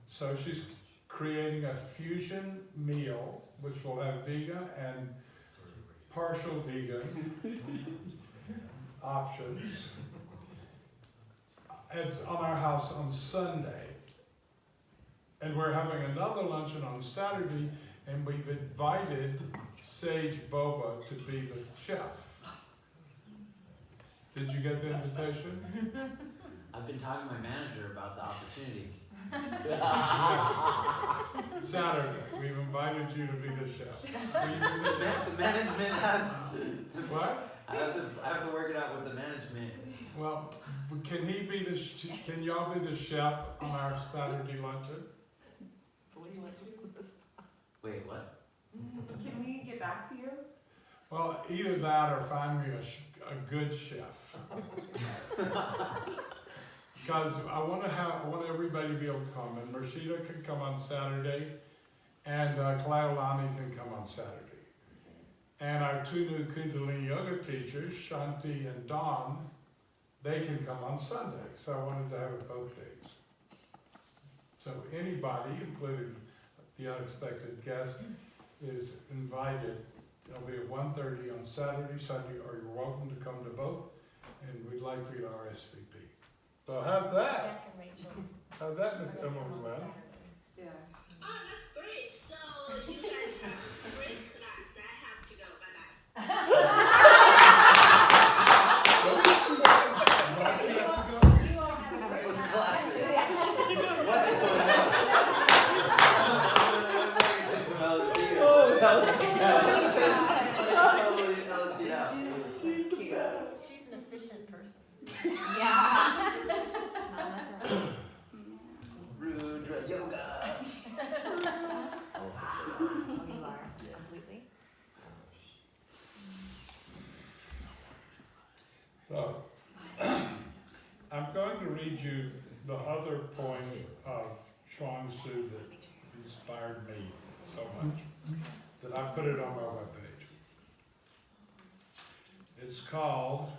So she's creating a fusion meal which will have vegan and partial vegan options. It's on our house on Sunday. And we're having another luncheon on Saturday, and we've invited Sage Bova to be the chef. Did you get the invitation? I've been talking to my manager about the opportunity. Saturday, we've invited you to be the chef. Will you be the chef? The management has. What? I have to work it out with the management. Well, can y'all be the chef on our Saturday luncheon? What do you want to do with this? Wait, what? Can we get back to you? Well, either that or find me a good chef. Because I want everybody to be able to come, and Mursshud can come on Saturday, and Kalailani can come on Saturday. And our two new Kundalini Yoga teachers, Shanti and Dawn, they can come on Sunday. So I wanted to have it both days. So anybody, including the unexpected guest, is invited. It'll be at 1:30 on Saturday, Sunday, or you're welcome to come to both, and we'd like for you to RSVP. So how's that? Jack and Rachel's. How's that, Miss We're gonna Emily come on Glenn? Saturday. Yeah. Oh, that's great. So you guys have a great class. I have to go. Bye-bye. She's an efficient person. Yeah. Not mess around. Rudra Yoga. Oh, you are completely. So, I'm going to read you the other poem of Chuang Tzu that inspired me so much that I put it on my webpage. It's called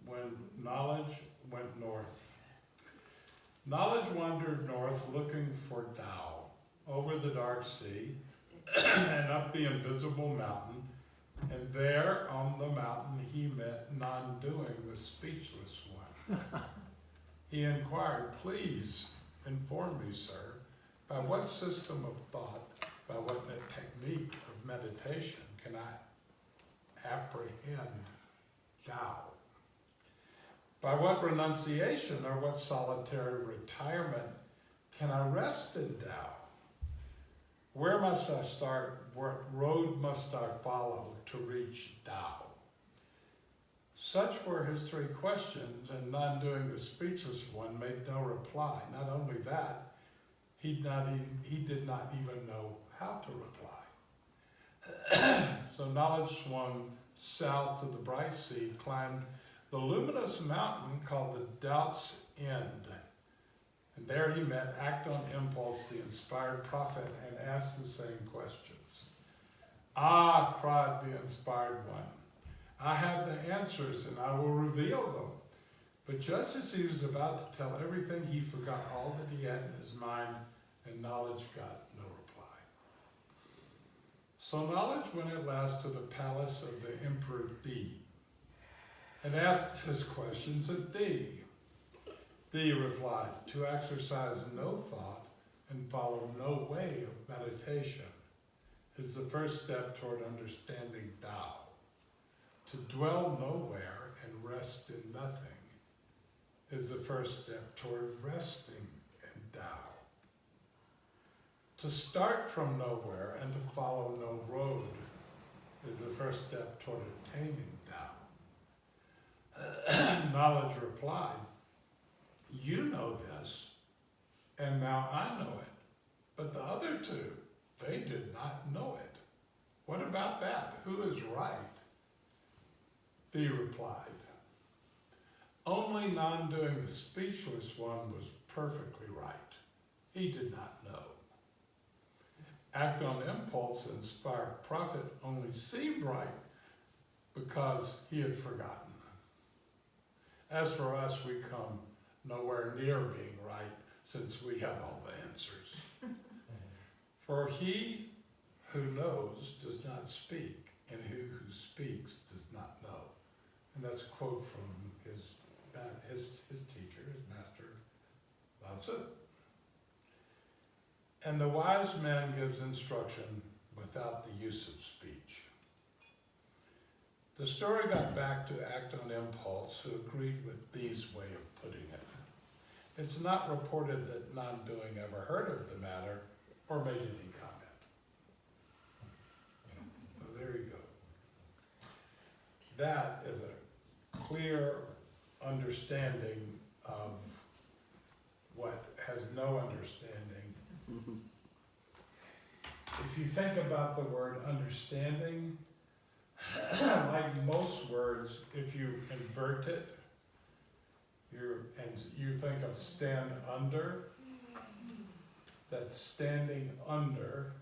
When Knowledge Went North. Knowledge wandered north looking for Tao, over the dark sea and up the invisible mountain, and there on the mountain he met non-doing, the speechless one. He inquired, "Please inform me, sir, by what system of thought, by what technique of meditation can I apprehend Tao? By what renunciation or what solitary retirement can I rest in Tao? Where must I start? What road must I follow to reach Tao?" Such were his three questions, and non-doing, the speechless one, made no reply. Not only that, he did not even know how to reply. So knowledge swung south to the bright sea, climbed the luminous mountain called the Doubt's End. And there he met, act on impulse, the inspired prophet, and asked the same questions. "Ah," cried the inspired one, "I have the answers and I will reveal them." But just as he was about to tell everything, he forgot all that he had in his mind, and knowledge got no reply. So knowledge went at last to the palace of the Emperor Di, and asked his questions of Di. Di replied, "To exercise no thought and follow no way of meditation is the first step toward understanding Tao. To dwell nowhere and rest in nothing is the first step toward resting in Tao. To start from nowhere and to follow no road is the first step toward attaining Tao." Knowledge replied, "You know this, and now I know it. But the other two, they did not know it. What about that? Who is right?" He replied, "Only non-doing, the speechless one, was perfectly right. He did not know. Act on impulse, inspired prophet, only seemed right because he had forgotten. As for us, we come nowhere near being right, since we have all the answers. For he who knows does not speak, and he who speaks does not know." And that's a quote from his teacher, his master, Lao Tzu. "And the wise man gives instruction without the use of speech." The story got back to Act on Impulse, who agreed with Dee's way of putting it. It's not reported that non-doing ever heard of the matter or made any comment. So there you go. That is a clear understanding of what has no understanding. If you think about the word understanding, like most words, if you invert it, you think of stand under, that's standing under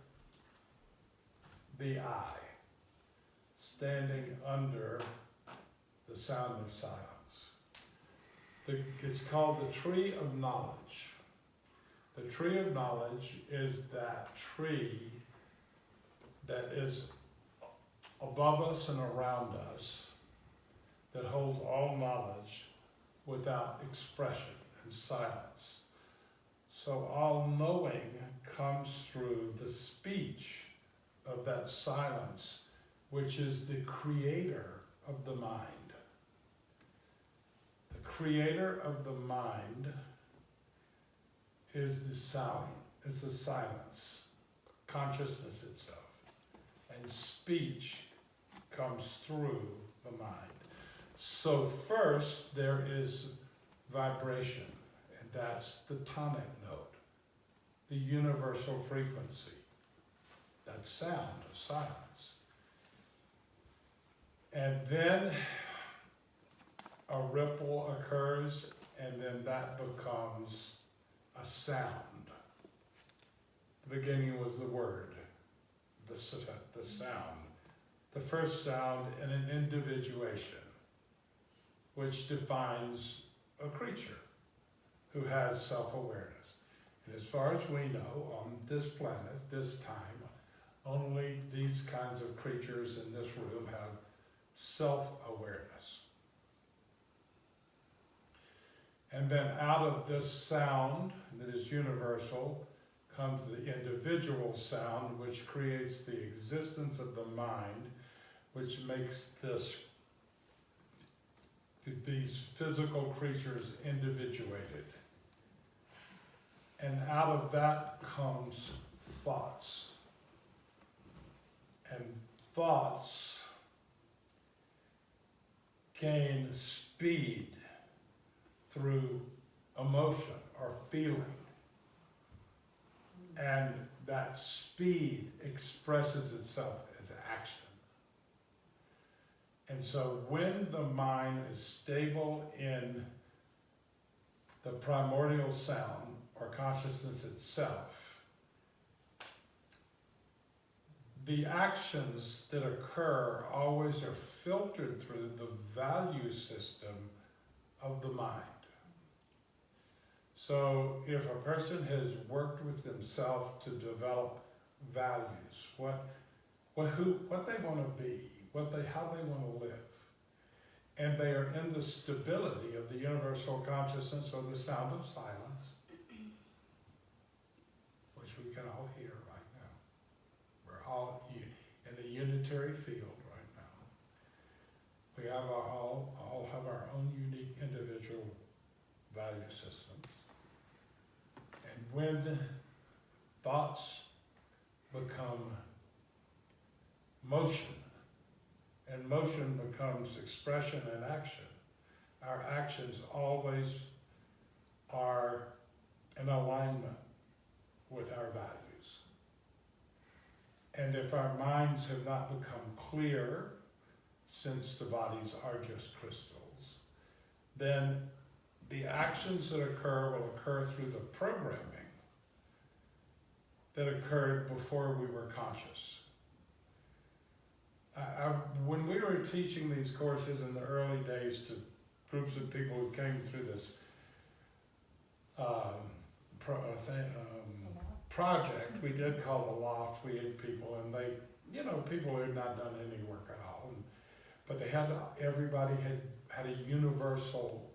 the eye, standing under the sound of silence. It's called the tree of knowledge. The tree of knowledge is that tree that is above us and around us, that holds all knowledge without expression and silence. So all knowing comes through the speech of that silence, which is the creator of the mind. The creator of the mind is the silence, consciousness itself. and speech comes through the mind. So first there is vibration, and that's the tonic note, the universal frequency, that sound of silence. And then a ripple occurs, and then that becomes a sound. The beginning was the word, the sound. The first sound in an individuation, which defines a creature who has self-awareness. And as far as we know, on this planet, this time, only these kinds of creatures in this room have self-awareness. And then out of this sound that is universal comes the individual sound, which creates the existence of the mind, which makes these physical creatures individuated. And out of that comes thoughts. And thoughts gain speed through emotion or feeling. And that speed expresses itself as action. And so when the mind is stable in the primordial sound or consciousness itself, the actions that occur always are filtered through the value system of the mind. So if a person has worked with themselves to develop values, what they want to be, how they want to live, and they are in the stability of the universal consciousness or the sound of silence, which we can all hear right now. We're all in the unitary field right now. We have all have our own unique individual value systems. And when thoughts become motion, and motion becomes expression and action, our actions always are in alignment with our values. And if our minds have not become clear, since the bodies are just crystals, then the actions that occur will occur through the programming that occurred before we were conscious. When we were teaching these courses in the early days to groups of people who came through this project, we did call the loft. We had people, and they, people who had not done any work at all, but everybody had a universal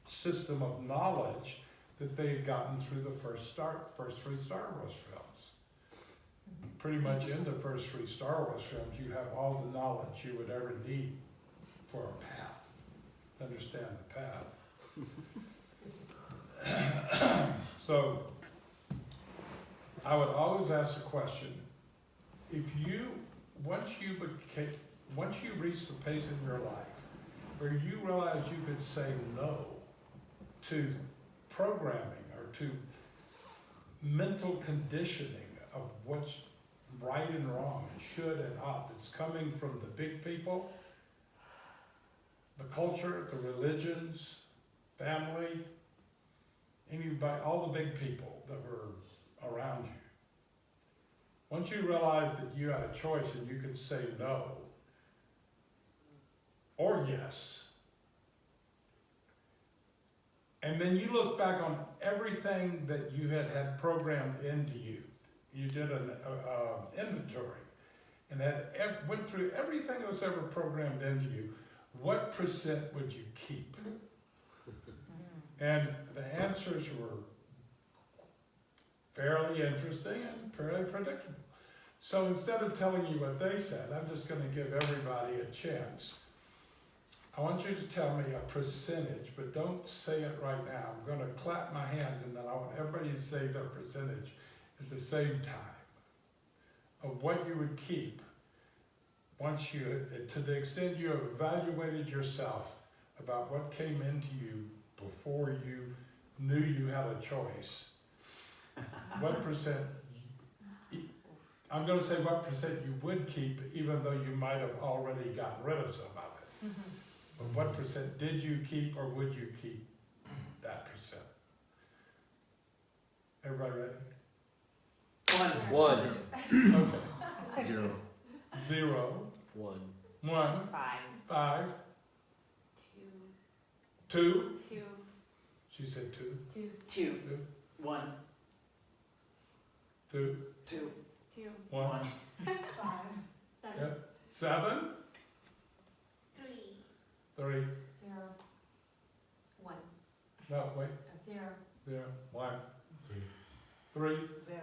system of knowledge that they had gotten through the first 3 Star Wars films. Pretty much in the first 3 Star Wars films, you have all the knowledge you would ever need for a path, to understand the path. So, I would always ask the question, once you reach the pace in your life where you realize you could say no to programming or to mental conditioning of what's right and wrong, and should and ought, that's coming from the big people, the culture, the religions, family, anybody, all the big people that were around you. Once you realize that you had a choice and you could say no or yes, and then you look back on everything that you had programmed into you. You did an inventory and went through everything that was ever programmed into you. What % would you keep? And the answers were fairly interesting and fairly predictable. So instead of telling you what they said, I'm just going to give everybody a chance. I want you to tell me a percentage, but don't say it right now. I'm going to clap my hands, and then I want everybody to say their percentage at the same time of what you would keep once you, to the extent you have evaluated yourself about what came into you before you knew you had a choice, what percent, I'm gonna say what percent you would keep even though you might have already gotten rid of some of it. But what percent did you keep or would you keep that percent? Everybody ready? One. Okay. 0. 0, 1. 1, 5. 5, 2. 2. 2. She said 2. 2. 2. 2. 1. 2. 2. 2. 1. 5. 7. Yep. 7. 3. 3. 0. 1. No, wait. 0. 0. 1. 3. 0.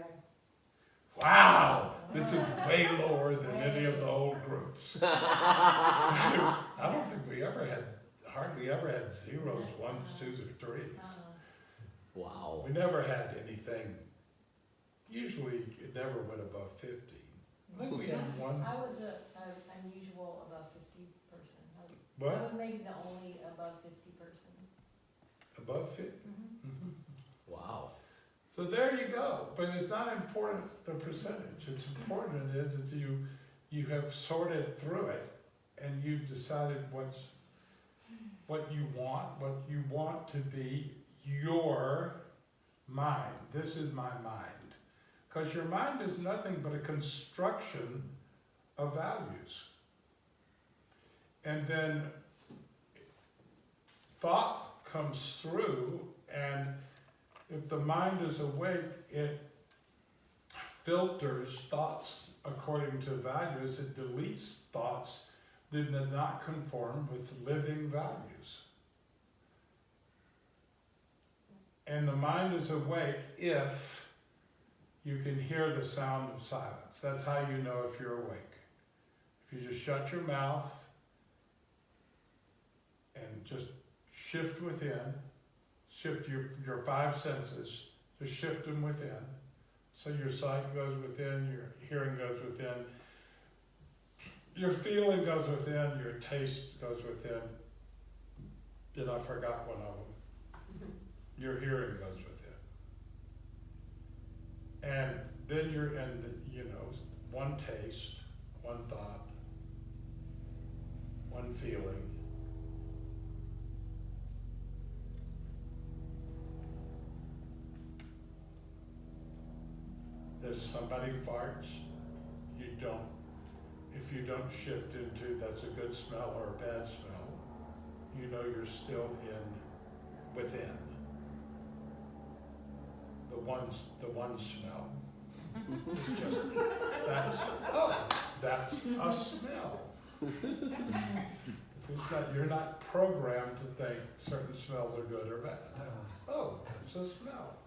Wow! This is way lower than any of the old groups. I don't think we ever had, hardly ever had 0s, 1s, 2s, or 3s. Wow. We never had anything. Usually, it never went above 50. I think we had one. I was an unusual above 50 person. I What? was maybe the only above 50 person. Above 50. Mm-hmm. Wow. So there you go. But it's not important the percentage. It's important is that you have sorted through it and you've decided what you want to be your mind. This is my mind. Because your mind is nothing but a construction of values. And then thought comes through, and if the mind is awake, it filters thoughts according to values. It deletes thoughts that do not conform with living values. And the mind is awake if you can hear the sound of silence. That's how you know if you're awake. If you just shut your mouth and just shift within, shift your 5 senses, just shift them within. So your sight goes within, your hearing goes within, your feeling goes within, your taste goes within. Then I forgot one of them. Your hearing goes within. And then you're in, one taste, one thought, one feeling. There's somebody farts, if you don't shift into that's a good smell or a bad smell, you know you're still within. The one smell. It's just, that's a smell. You're not programmed to think certain smells are good or bad. Oh, it's a smell.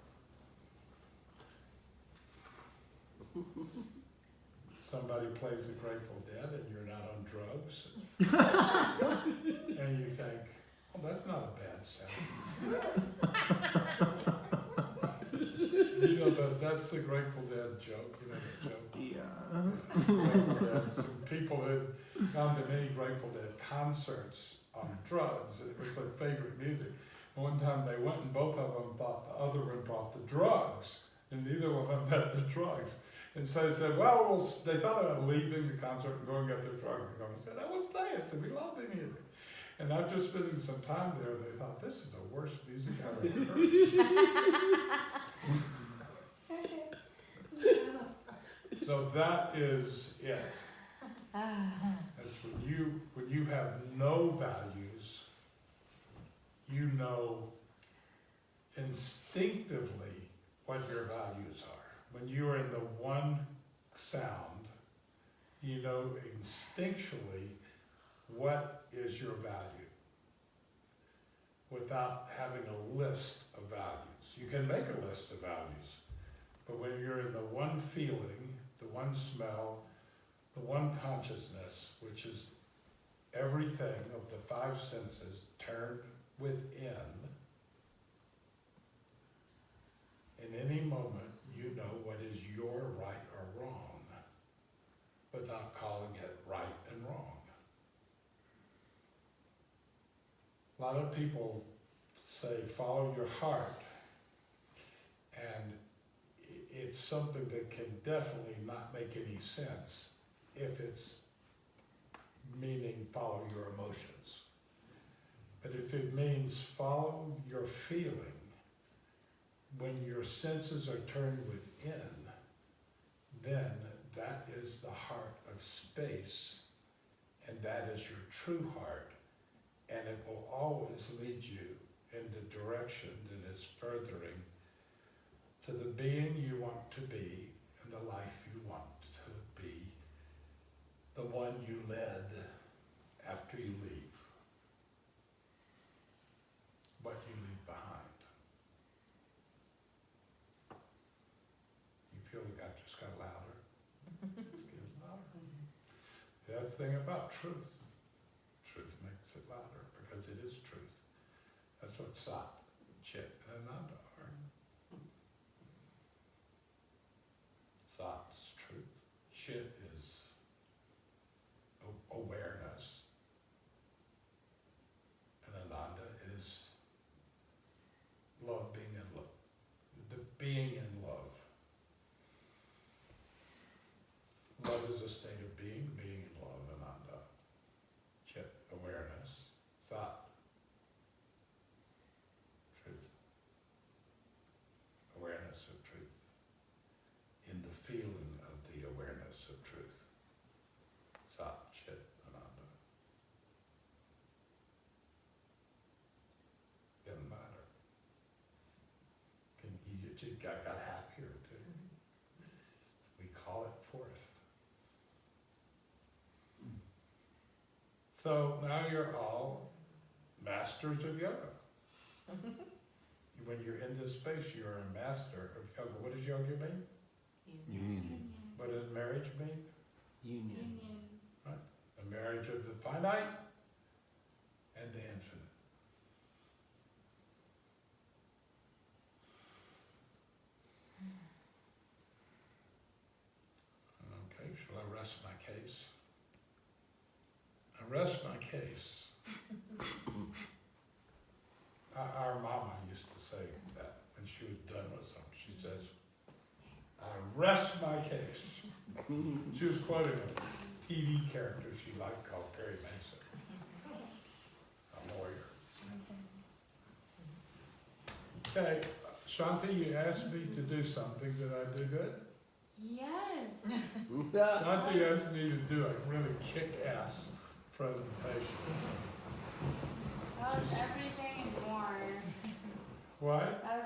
Somebody plays the Grateful Dead and you're not on drugs. And you think, oh, that's not a bad sound. That's the Grateful Dead joke, the joke. Yeah. Grateful Dead. Some people had gone to many Grateful Dead concerts on drugs, and it was their favorite music. One time they went and both of them thought the other one brought the drugs, and neither of them had the drugs. And so they said, they thought about leaving the concert and going and get their drugs. And I said, I will stay. I said, we love the music. And after spending some time there, they thought, this is the worst music I've ever heard. So that is it. That's when you have no values, you know instinctively what your values are. When you are in the one sound, you know instinctually what is your value without having a list of values. You can make a list of values, but when you're in the one feeling, the one smell, the one consciousness, which is everything of the 5 senses turned within, in any moment, you know what is your right or wrong. without calling it right and wrong. A lot of people say, follow your heart, and it's something that can definitely not make any sense if it's meaning follow your emotions. But if it means follow your feeling, when your senses are turned within, then that is the heart of space, and that is your true heart, and it will always lead you in the direction that is furthering to the being you want to be and the life you want to be, the one you led after you leave, what you leave behind. You feel it just got louder? It's getting louder. That's the thing about truth. Truth makes it louder because it is truth. That's what Sat, Chit, and Ananda are. Sat is truth. Chit is awareness. And Ananda is love, being in love. The being in love. Love is a state of being in love, Ananda. Chit, awareness. Sat, truth. Awareness of truth. In the feeling of the awareness of truth. Sat, Chit, Ananda. Doesn't matter. You just got happier too. We call it forth. So now you're all masters of yoga. When you're in this space, you're a master of yoga. What does yoga mean? Union. What does marriage mean? Union. Right? The marriage of the finite and the infinite. Okay, shall I rest my case? I rest my case. Our mama used to say that when she was done with something. She says, I rest my case. She was quoting a TV character she liked called Perry Mason, a lawyer. Okay, Shanti, you asked me to do something. Did I do good? Yes. Shanti asked me to do a really kick-ass presentation. That was everything and more. What? That